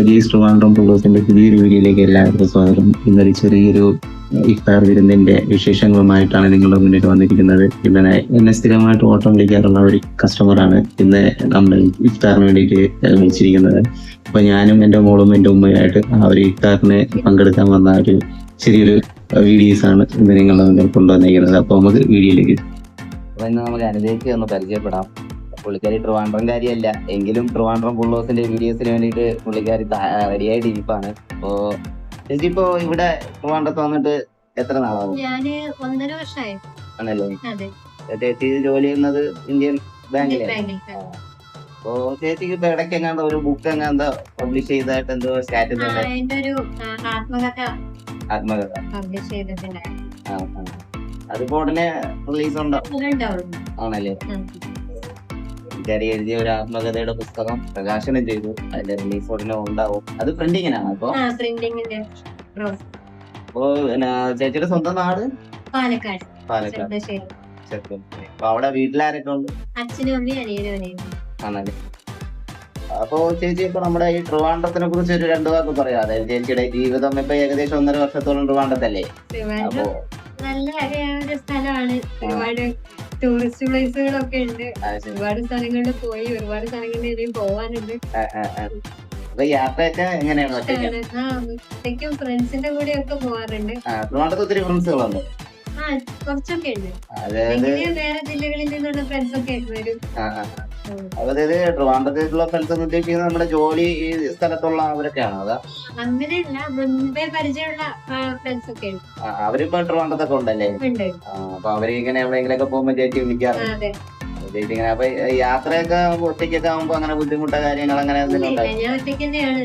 Guys Trivandrum പുള്ളേഴ്സിന്റെ പുതിയൊരു വീഡിയോയിലേക്ക് എല്ലാവർക്കും സ്വാഗതം. ഇന്നൊരു ചെറിയൊരു ഇഫ്താർ വിരുന്നിന്റെ വിശേഷങ്ങളുമായിട്ടാണ് നിങ്ങളുടെ മുന്നിൽ വന്നിരിക്കുന്നത്. പിന്നെ എന്നെ സ്ഥിരമായിട്ട് ഓട്ടം വിളിക്കാറുള്ള ഒരു കസ്റ്റമറാണ് ഇന്ന് നമ്മൾ ഇഫ്താറിന് വേണ്ടിയിട്ട് വിളിച്ചിരിക്കുന്നത്. അപ്പൊ ഞാനും എൻ്റെ മോളും എൻ്റെ ഉമ്മയായിട്ട് ആ ഒരു ഇഫ്താറിന് പങ്കെടുക്കാൻ വന്ന ഒരു ചെറിയൊരു വീഡിയോസ് ആണ് ഇന്ന് നിങ്ങളുടെ മുന്നിൽ കൊണ്ടുവന്നിരിക്കുന്നത്. അപ്പൊ നമുക്ക് വീഡിയോയിലേക്ക് ഇന്ന് നമുക്ക് അനുദേക്ക് ഒന്ന് പരിചയപ്പെടാം. പുള്ളിക്കാരി ട്രിവാൻഡ്രംകാരിയല്ല എങ്കിലും ട്രിവാൻഡ്രം പുള്ളേഴ്സിന്റെ വീഡിയോസിന് വേണ്ടിയിട്ട് പുള്ളിക്കാരി റെഡിയായിട്ട് ഇരിപ്പാണ്. അപ്പോ ചേച്ചി ഇപ്പോ ഇവിടെ ട്രിവാൻഡ്രത്ത് വന്നിട്ട് എത്ര നാളാവും? ഞാന് 1.5 വർഷമായി. ആണല്ലേ? അതെ. ചേച്ചി ജോലി ചെയ്യുന്നത് ഇന്ത്യൻ ബാങ്കിലാണ്. ബാങ്കിൽ. അപ്പോ ചേച്ചിക്ക് ഇപ്പൊ ഇടയ്ക്ക് എങ്ങാണ്ട് ഒരു ബുക്ക് എങ്ങാണ്ട് പബ്ലിഷ് ചെയ്തായിട്ട് എന്തോ സ്റ്റാറ്റസ് എന്റെ ഒരു ആത്മകഥ പബ്ലിഷ് ചെയ്തിട്ടുണ്ടായിരുന്നു. അതിപ്പോ ഉടനെ റിലീസ് ഉണ്ടാവും. ആണല്ലേ? പുള്ളിക്കാരി എഴുതിയ ഒരു ആത്മകഥയുടെ പുസ്തകം പ്രകാശനം ചെയ്തു. അതിന്റെ റിലീസ് ഉടനെ ഉണ്ടാവും. അത് പ്രിന്റിങ്ങിനാണ്. അപ്പൊ പ്രിന്റിങ്ങിന്റെ അപ്പോ ചേച്ചിയുടെ സ്വന്തം നാട് പാലക്കാട്. പാലക്കാട്. ചെറുപ്പശ്ശേരി. അപ്പൊ അവിടെ വീട്ടിലാരൊക്കെ ഉണ്ട്? അച്ഛനും അമ്മയും അനിയനും അനിയനും. ആണല്ലേ? അപ്പൊ ചേച്ചി ഇപ്പൊ നമ്മുടെ ഈ ട്രിവാൻഡ്രത്തിനെ കുറിച്ച് ഒരു 2 വാക്ക് പറയാം. അതായത് ചേച്ചിയുടെ ജീവിതം ഇപ്പൊ ഏകദേശം 1.5 വർഷത്തോളം ട്രിവാൻഡ്രത്തല്ലേ? അപ്പൊ നല്ല ഒരു സ്ഥലമാണ്. ഒരുപാട് ടൂറിസ്റ്റ് പ്ലേസുകളൊക്കെ ഉണ്ട്. ഒരുപാട് സ്ഥലങ്ങളിൽ പോയി, ഒരുപാട് സ്ഥലങ്ങളിൽ ഇനിയും പോവാനുണ്ട്. യാത്രയൊക്കെ എങ്ങനെയാണ്? ഒറ്റയ്ക്കും ഫ്രണ്ട്സിന്റെ കൂടെ ഒക്കെ പോവാറുണ്ട്. ട്രിവാൻഡ്രത്ത് ഒത്തിരി ഫ്രണ്ട്സുകളുണ്ട്. കുറച്ചൊക്കെ ഉണ്ട്. അതായത് വേറെ ജില്ലകളിൽ നിന്നുള്ള ഫ്രണ്ട്സ് ഒക്കെ വരും. അതായത് ട്രിവാൻഡ്രത്തേക്കുള്ള ഫ്രണ്ട്സ് എന്ന് ഉദ്ദേശിക്കുന്നത് നമ്മുടെ ജോലി ഈ സ്ഥലത്തുള്ള അവരൊക്കെയാണോ? അതാ അങ്ങനെയല്ല, മുൻപേ പരിചയമുള്ള ഫ്രണ്ട്സ് ഒക്കെ ഉണ്ട്. അവരിപ്പോ ട്രിവാൻഡ്രത്തൊക്കെ ഉണ്ടല്ലേ? അപ്പൊ അവര് ഇങ്ങനെ എവിടെയെങ്കിലൊക്കെ പോകുമ്പോ ചേച്ചി വിളിക്കാറുണ്ട്. ചേച്ചി ഇങ്ങനെ അപ്പൊ യാത്രയൊക്കെ ഒറ്റയ്ക്കൊക്കെ ആകുമ്പോ അങ്ങനെ ബുദ്ധിമുട്ടോ കാര്യങ്ങൾ അങ്ങനെ എന്തെങ്കിലും ഞാൻ ഒറ്റയ്ക്ക് തന്നെയാണ്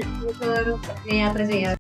യാത്ര ചെയ്യാറ്.